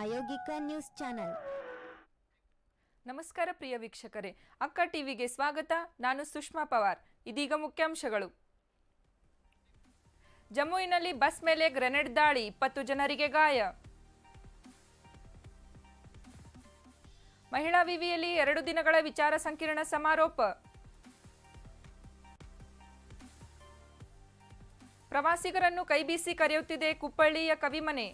ಪ್ರಾಯೋಗಿಕ news channel. ನಮಸ್ಕಾರ ಪ್ರಿಯ ವೀಕ್ಷಕರೇ, ಅಕ್ಕ ಟಿವಿಗೆ ಸ್ವಾಗತ. ನಾನು ಸುಷ್ಮಾ ಪವಾರ್. ಇದೀಗ ಮುಖ್ಯಾಂಶಗಳು. ಜಮ್ಮುವಿನಲ್ಲಿ ಬಸ್ ಮೇಲೆ ಗ್ರೆನೇಡ್ ದಾಳಿ, 20 ಜನರಿಗೆ ಗಾಯ. ಮಹಿಳಾ ವಿವಿಯಲ್ಲಿ 2 ದಿನಗಳ ವಿಚಾರ ಸಂಕಿರಣ ಸಮಾರೋಪ. ಪ್ರವಾಸಿಗರನ್ನು ಕೈಬೀಸಿ ಕರೆಯುತ್ತಿದೆ ಕುಪ್ಪಳ್ಳಿಯ ಕವಿಮನೆ.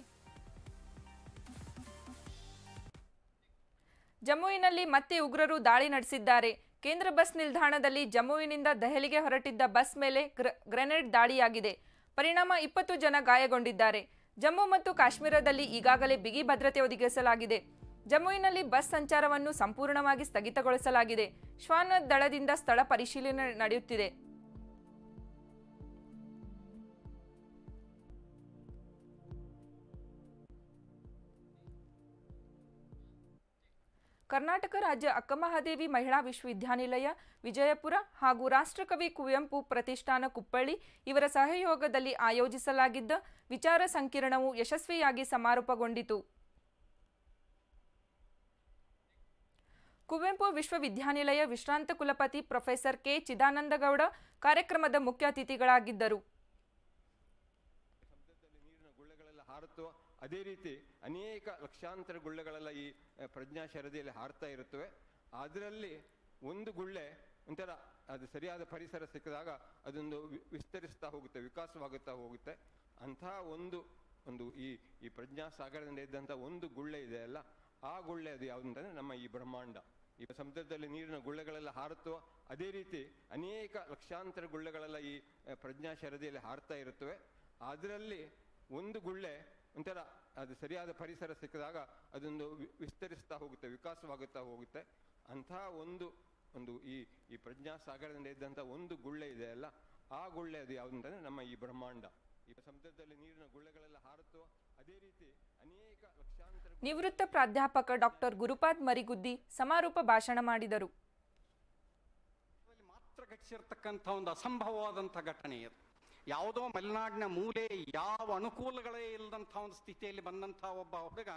ಜಮ್ಮುವಿನಲ್ಲಿ ಮತ್ತೆ ಉಗ್ರರು ದಾಳಿ ನಡೆಸಿದ್ದಾರೆ. ಕೇಂದ್ರ ಬಸ್ ನಿಲ್ದಾಣದಲ್ಲಿ ಜಮ್ಮುವಿನಿಂದ ದೆಹಲಿಗೆ ಹೊರಟಿದ್ದ ಬಸ್ ಮೇಲೆ ಗ್ರೆನೇಡ್ ದಾಳಿಯಾಗಿದೆ. ಪರಿಣಾಮ 20 ಜನ ಗಾಯಗೊಂಡಿದ್ದಾರೆ. ಜಮ್ಮು ಮತ್ತು ಕಾಶ್ಮೀರದಲ್ಲಿ ಈಗಾಗಲೇ ಬಿಗಿ ಭದ್ರತೆ ಒದಗಿಸಲಾಗಿದೆ. ಜಮ್ಮುವಿನಲ್ಲಿ ಬಸ್ ಸಂಚಾರವನ್ನು ಸಂಪೂರ್ಣವಾಗಿ ಸ್ಥಗಿತಗೊಳಿಸಲಾಗಿದೆ. ಶ್ವಾನ ದಳದಿಂದ ಸ್ಥಳ ಪರಿಶೀಲನೆ ನಡೆಯುತ್ತಿದೆ. ಕರ್ನಾಟಕ ರಾಜ್ಯ ಅಕ್ಕಮಹಾದೇವಿ ಮಹಿಳಾ ವಿಶ್ವವಿದ್ಯಾನಿಲಯ ವಿಜಯಪುರ ಹಾಗೂ ರಾಷ್ಟ್ರಕವಿ ಕುವೆಂಪು ಪ್ರತಿಷ್ಠಾನ ಕುಪ್ಪಳ್ಳಿ ಇವರ ಸಹಯೋಗದಲ್ಲಿ ಆಯೋಜಿಸಲಾಗಿದ್ದ ವಿಚಾರ ಸಂಕಿರಣವು ಯಶಸ್ವಿಯಾಗಿ ಸಮಾರೋಪಗೊಂಡಿತು. ಕುವೆಂಪು ವಿಶ್ವವಿದ್ಯಾನಿಲಯ ವಿಶ್ರಾಂತ ಕುಲಪತಿ ಪ್ರೊಫೆಸರ್ ಕೆ ಚಿದಾನಂದಗೌಡ ಕಾರ್ಯಕ್ರಮದ ಮುಖ್ಯ ಅತಿಥಿಗಳಾಗಿದ್ದರು. ಅದೇ ರೀತಿ ಅನೇಕ ಲಕ್ಷಾಂತರ ಗುಳ್ಳೆಗಳೆಲ್ಲ ಈ ಪ್ರಜ್ಞಾ ಶರದಿಯಲ್ಲಿ ಹಾರ್ತಾ ಇರುತ್ತವೆ. ಅದರಲ್ಲಿ ಒಂದು ಗುಳ್ಳೆ ಒಂಥರ ಅದು ಸರಿಯಾದ ಪರಿಸರ ಸಿಕ್ಕಿದಾಗ ಅದೊಂದು ವಿಸ್ತರಿಸ್ತಾ ಹೋಗುತ್ತೆ, ವಿಕಾಸವಾಗುತ್ತಾ ಹೋಗುತ್ತೆ. ಅಂತಹ ಒಂದು ಈ ಪ್ರಜ್ಞಾ ಸಾಗರದಿಂದ ಇದ್ದಂಥ ಒಂದು ಗುಳ್ಳೆ ಇದೆ ಅಲ್ಲ, ಆ ಗುಳ್ಳೆ ಅದು ಯಾವುದಂತಂದ್ರೆ ನಮ್ಮ ಈ ಬ್ರಹ್ಮಾಂಡ. ಈ ಸಮುದ್ರದಲ್ಲಿ ನೀರಿನ ಗುಳ್ಳೆಗಳೆಲ್ಲ ಹಾರುತ್ತವೆ. ಅದೇ ರೀತಿ ಅನೇಕ ಲಕ್ಷಾಂತರ ಗುಳ್ಳೆಗಳೆಲ್ಲ ಈ ಪ್ರಜ್ಞಾ ಶರದಿಯಲ್ಲಿ ಹಾರ್ತಾ ಇರುತ್ತವೆ. ಅದರಲ್ಲಿ ಒಂದು ಗುಳ್ಳೆ ಒಂಥರ ಅದು ಸರಿಯಾದ ಪರಿಸರ ಸಿಕ್ಕಿದಾಗ ಅದೊಂದು ವಿಸ್ತರಿಸ್ತಾ ಹೋಗುತ್ತೆ, ವಿಕಾಸವಾಗುತ್ತಾ ಹೋಗುತ್ತೆ. ಅಂತಹ ಒಂದು ಈ ಪ್ರಜ್ಞಾ ಸಾಗರದಿಂದ ಇದ್ದಂಥ ಒಂದು ಗುಳ್ಳೆ ಇದೆ ಅಲ್ಲ, ಆ ಗುಳ್ಳೆ ಅದು ಯಾವುದಂತಂದ್ರೆ ನಮ್ಮ ಈ ಬ್ರಹ್ಮಾಂಡ. ಈ ಸಮುದ್ರದಲ್ಲಿ ನೀರಿನ ಗುಳ್ಳೆಗಳೆಲ್ಲ ಹಾರುತ್ತವೆ. ಅದೇ ರೀತಿ ಅನೇಕ ಲಕ್ಷಾಂತರ. ನಿವೃತ್ತ ಪ್ರಾಧ್ಯಾಪಕ ಡಾಕ್ಟರ್ ಗುರುಪಾದ್ ಮರಿಗುದ್ದಿ ಸಮಾರೋಪ ಭಾಷಣ ಮಾಡಿದರು. ಮಾತ್ರ ಘಟಿಸಿರ್ತಕ್ಕಂಥ ಒಂದು ಅಸಂಭವವಾದಂಥ ಘಟನೆ ಇದು. ಯಾವುದೋ ಮಲೆನಾಡಿನ ಮೂಲೆ ಯಾವ ಅನುಕೂಲಗಳೇ ಇಲ್ಲದಂಥ ಒಂದು ಸ್ಥಿತಿಯಲ್ಲಿ ಬಂದಂಥ ಒಬ್ಬ ಹುಡುಗ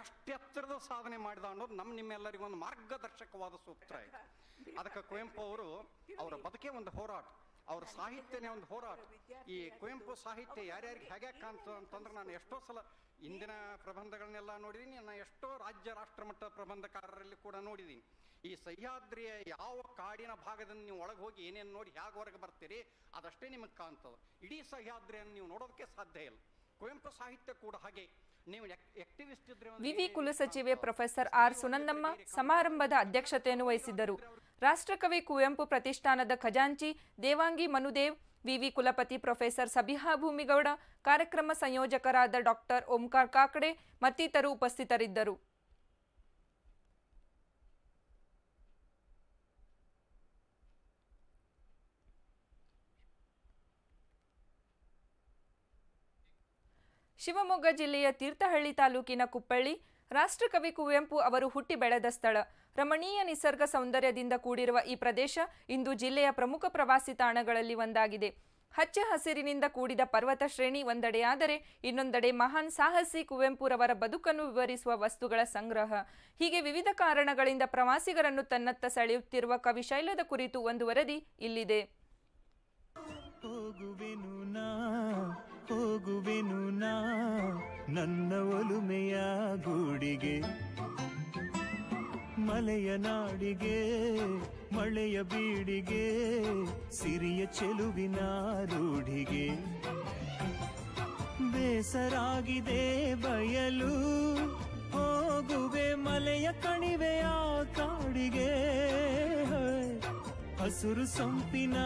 ಎಷ್ಟು ಎತ್ತರದ ಸಾಧನೆ ಮಾಡಿದ ಅನ್ನೋದು ನಿಮ್ಮೆಲ್ಲರಿಗೂ ಒಂದು ಮಾರ್ಗದರ್ಶಕವಾದ ಸೂತ್ರ ಇದೆ. ಅದಕ್ಕೆ ಕುವೆಂಪು ಅವರು ಅವರ ಬದುಕೇ ಒಂದು ಹೋರಾಟ, ಅವ್ರ ಸಾಹಿತ್ಯನೇ ಒಂದು ಹೋರಾಟ. ಈ ಕುವೆಂಪು ಸಾಹಿತ್ಯ ಯಾರ್ಯಾರಿಗೆ ಹೇಗೆ ಕಾಣ್ತದೆ ಅಂತಂದ್ರೆ, ನಾನು ಎಷ್ಟೋ ಸಲ ಇಂದಿನ ಪ್ರಬಂಧಗಳನ್ನೆಲ್ಲ ನೋಡಿದ್ದೀನಿ, ನಾನು ಎಷ್ಟೋ ರಾಜ್ಯ ರಾಷ್ಟ್ರಮಟ್ಟ ಪ್ರಬಂಧಕಾರರಲ್ಲಿ ಕೂಡ ನೋಡಿದ್ದೀನಿ. ಈ ಸಹ್ಯಾದ್ರಿಯ ಯಾವ ಕಾಡಿನ ಭಾಗದಲ್ಲಿ ನೀವು ಒಳಗೆ ಹೋಗಿ ಏನೇನು ನೋಡಿ ಹೇಗೆ ಹೊರಗೆ ಬರ್ತೀರಿ ಅದಷ್ಟೇ ನಿಮಗೆ ಕಾಣ್ತದೆ. ಇಡೀ ಸಹ್ಯಾದ್ರಿಯನ್ನು ನೀವು ನೋಡೋದಕ್ಕೆ ಸಾಧ್ಯ ಇಲ್ಲ. ಕುವೆಂಪು ಸಾಹಿತ್ಯ ಕೂಡ ಹಾಗೆ. ನೀವು ಆಕ್ಟಿವಿಸ್ಟ್ ಇದ್ರೆ. ವಿವಿ ಕುಲಸಚಿವೆ ಪ್ರೊಫೆಸರ್ ಆರ್ ಸುನಂದಮ್ಮ ಸಮಾರಂಭದ ಅಧ್ಯಕ್ಷತೆಯನ್ನು ವಹಿಸಿದ್ದರು. ರಾಷ್ಟ್ರಕವಿ ಕುವೆಂಪು ಪ್ರತಿಷ್ಠಾನದ ಖಜಾಂಚಿ ದೇವಾಂಗಿ ಮನುದೇವ್, ವಿವಿ ಕುಲಪತಿ ಪ್ರೊಫೆಸರ್ ಸಬಿಹಾ ಭೂಮಿಗೌಡ, ಕಾರ್ಯಕ್ರಮ ಸಂಯೋಜಕರಾದ ಡಾಕ್ಟರ್ ಓಂಕಾರ್ ಕಾಕಡೆ ಮತ್ತಿತರರು ಉಪಸ್ಥಿತರಿದ್ದರು. ಶಿವಮೊಗ್ಗ ಜಿಲ್ಲೆಯ ತೀರ್ಥಹಳ್ಳಿ ತಾಲೂಕಿನ ಕುಪ್ಪಳ್ಳಿ ರಾಷ್ಟ್ರಕವಿ ಕುವೆಂಪು ಅವರು ಹುಟ್ಟಿ ಬೆಳೆದ ಸ್ಥಳ. ರಮಣೀಯ ನಿಸರ್ಗ ಸೌಂದರ್ಯದಿಂದ ಕೂಡಿರುವ ಈ ಪ್ರದೇಶ ಇಂದು ಜಿಲ್ಲೆಯ ಪ್ರಮುಖ ಪ್ರವಾಸಿ ತಾಣಗಳಲ್ಲಿ ಒಂದಾಗಿದೆ. ಹಚ್ಚ ಹಸಿರಿನಿಂದ ಕೂಡಿದ ಪರ್ವತ ಶ್ರೇಣಿ ಒಂದೆಡೆಯಾದರೆ ಇನ್ನೊಂದೆಡೆ ಮಹಾನ್ ಸಾಹಸಿ ಕುವೆಂಪುರವರ ಬದುಕನ್ನು ವಿವರಿಸುವ ವಸ್ತುಗಳ ಸಂಗ್ರಹ. ಹೀಗೆ ವಿವಿಧ ಕಾರಣಗಳಿಂದ ಪ್ರವಾಸಿಗರನ್ನು ತನ್ನತ್ತ ಸೆಳೆಯುತ್ತಿರುವ ಕವಿಶೈಲದ ಕುರಿತು ಒಂದು ವರದಿ ಇಲ್ಲಿದೆ. ಹೋಗುವೆನು ನಾ ನನ್ನ ಒಲುಮೆಯ ಗೂಡಿಗೆ, ಮಲೆಯ ನಾಡಿಗೆ, ಮಳೆಯ ಬೀಡಿಗೆ, ಸಿರಿಯ ಚೆಲುವಿನ ರೂಢಿಗೆ. ಬೇಸರಾಗಿದೆ ಬಯಲು, ಹೋಗುವೆ ಮಲೆಯ ಕಣಿವೆಯ ಕಾಡಿಗೆ. ಹಸುರು ಸೊಂಪಿನ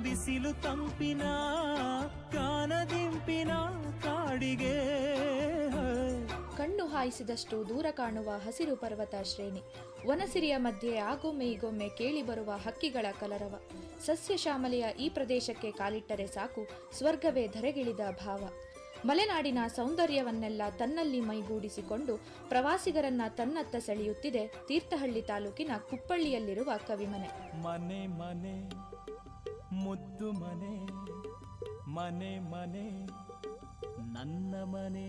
ಬಿಸಿಲು ತಂಪಿನ ಕಾನದಿಂಪಿನ ಕಾಡಿಗೆ. ಕಣ್ಣು ಹಾಯಿಸಿದಷ್ಟು ದೂರ ಕಾಣುವ ಹಸಿರು ಪರ್ವತ ಶ್ರೇಣಿ, ವನಸಿರಿಯ ಮಧ್ಯೆ ಆಗೊಮ್ಮೆ ಈಗೊಮ್ಮೆ ಕೇಳಿಬರುವ ಹಕ್ಕಿಗಳ ಕಲರವ. ಸಸ್ಯ ಶ್ಯಾಮಲೆಯ ಈ ಪ್ರದೇಶಕ್ಕೆ ಕಾಲಿಟ್ಟರೆ ಸಾಕು, ಸ್ವರ್ಗವೇ ಧರೆಗಿಳಿದ ಭಾವ. ಮಲೆನಾಡಿನ ಸೌಂದರ್ಯವನ್ನೆಲ್ಲ ತನ್ನಲ್ಲಿ ಮೈಗೂಡಿಸಿಕೊಂಡು ಪ್ರವಾಸಿಗರನ್ನ ತನ್ನತ್ತ ಸೆಳೆಯುತ್ತಿದೆ ತೀರ್ಥಹಳ್ಳಿ ತಾಲೂಕಿನ ಕುಪ್ಪಳ್ಳಿಯಲ್ಲಿರುವ ಕವಿಮನೆ. ಮನೆ ಮನೆ ಮುದ್ದು ಮನೆ, ಮನೆ ಮನೆ ನನ್ನ ಮನೆ.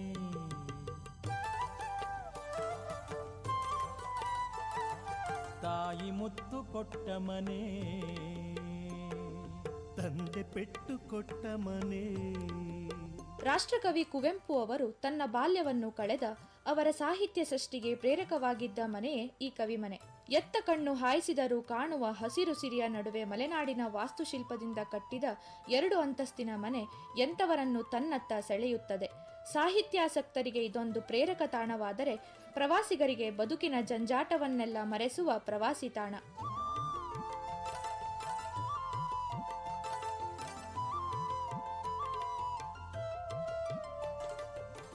ಮುತ್ತು ಕೊಟ್ಟ ಮನೆ, ತಂದೆ ಪೆಟ್ಟು ಕೊಟ್ಟ ಮನೆ. ರಾಷ್ಟ್ರಕವಿ ಕುವೆಂಪು ಅವರು ತನ್ನ ಬಾಲ್ಯವನ್ನು ಕಳೆದ ಅವರ ಸಾಹಿತ್ಯ ಸೃಷ್ಟಿಗೆ ಪ್ರೇರಕವಾಗಿದ್ದ ಮನೆಯೇ ಈ ಕವಿಮನೆ. ಎತ್ತ ಕಣ್ಣು ಹಾಯಿಸಿದರೂ ಕಾಣುವ ಹಸಿರು ಸಿರಿಯ ನಡುವೆ ಮಲೆನಾಡಿನ ವಾಸ್ತುಶಿಲ್ಪದಿಂದ ಕಟ್ಟಿದ 2 ಅಂತಸ್ತಿನ ಮನೆ ಎಂಥವರನ್ನು ತನ್ನತ್ತ ಸೆಳೆಯುತ್ತದೆ. ಸಾಹಿತ್ಯಾಸಕ್ತರಿಗೆ ಇದೊಂದು ಪ್ರೇರಕ ತಾಣವಾದರೆ, ಪ್ರವಾಸಿಗರಿಗೆ ಬದುಕಿನ ಜಂಜಾಟವನ್ನೆಲ್ಲ ಮರೆಸುವ ಪ್ರವಾಸಿ ತಾಣ.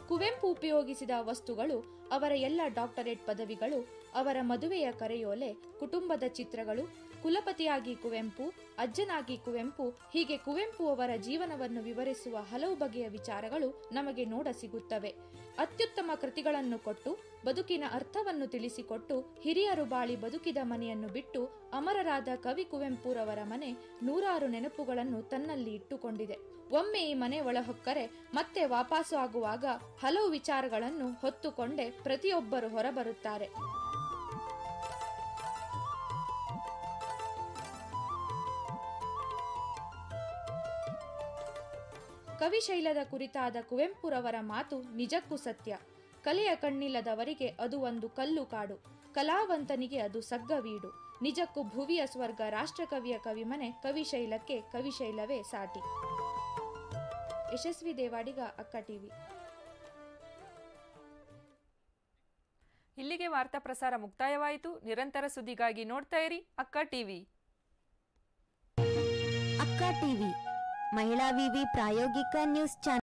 ಕುವೆಂಪು ಉಪಯೋಗಿಸಿದ ವಸ್ತುಗಳು ಅವರ ಎಲ್ಲ ಡಾಕ್ಟರೇಟ್ ಪದವಿಗಳು, ಅವರ ಮದುವೆಯ ಕರೆಯೋಲೆ, ಕುಟುಂಬದ ಚಿತ್ರಗಳು, ಕುಲಪತಿಯಾಗಿ ಕುವೆಂಪು, ಅಜ್ಜನಾಗಿ ಕುವೆಂಪು, ಹೀಗೆ ಕುವೆಂಪು ಅವರ ಜೀವನವನ್ನು ವಿವರಿಸುವ ಹಲವು ಬಗೆಯ ವಿಚಾರಗಳು ನಮಗೆ ನೋಡ ಸಿಗುತ್ತವೆ. ಅತ್ಯುತ್ತಮ ಕೃತಿಗಳನ್ನು ಕೊಟ್ಟು ಬದುಕಿನ ಅರ್ಥವನ್ನು ತಿಳಿಸಿಕೊಟ್ಟು ಹಿರಿಯರು ಬಾಳಿ ಬದುಕಿದ ಮನೆಯನ್ನು ಬಿಟ್ಟು ಅಮರರಾದ ಕವಿ ಕುವೆಂಪುರವರ ಮನೆ ನೂರಾರು ನೆನಪುಗಳನ್ನು ತನ್ನಲ್ಲಿ ಇಟ್ಟುಕೊಂಡಿದೆ. ಒಮ್ಮೆ ಈ ಮನೆ ಒಳಹೊಕ್ಕರೆ ಮತ್ತೆ ವಾಪಸ್ಸು ಆಗುವಾಗ ಹಲವು ವಿಚಾರಗಳನ್ನು ಹೊತ್ತುಕೊಂಡೇ ಪ್ರತಿಯೊಬ್ಬರು ಹೊರಬರುತ್ತಾರೆ. ಕವಿಶೈಲದ ಕುರಿತಾದ ಕುವೆಂಪುರವರ ಮಾತು ನಿಜಕ್ಕೂ ಸತ್ಯ. ಕಲೆಯ ಕಣ್ಣಿಲ್ಲದವರಿಗೆ ಅದು ಒಂದು ಕಲ್ಲು ಕಾಡು, ಕಲಾವಂತನಿಗೆ ಅದು ಸಗ್ಗವೀಡು. ನಿಜಕ್ಕೂ ಭುವಿಯ ಸ್ವರ್ಗ ರಾಷ್ಟ್ರಕವಿಯ ಕವಿಮನೆ. ಕವಿಶೈಲಕ್ಕೆ ಕವಿಶೈಲವೇ ಸಾಟಿ. ಯಶಸ್ವಿ ದೇವಾಡಿಗ, ಅಕ್ಕ ಟಿವಿ. ಇಲ್ಲಿಗೆ ವಾರ್ತಾ ಪ್ರಸಾರ ಮುಕ್ತಾಯವಾಯಿತು. ನಿರಂತರ ಸುದ್ದಿಗಾಗಿ ನೋಡ್ತಾ ಇರಿ ಅಕ್ಕ ಟಿವಿ. ಅಕ್ಕ ಟಿವಿ ಮಹಿಳಾ ವಿವಿ ಪ್ರಾಯೋಗಿಕ ನ್ಯೂಸ್ ಚಾನೆಲ್.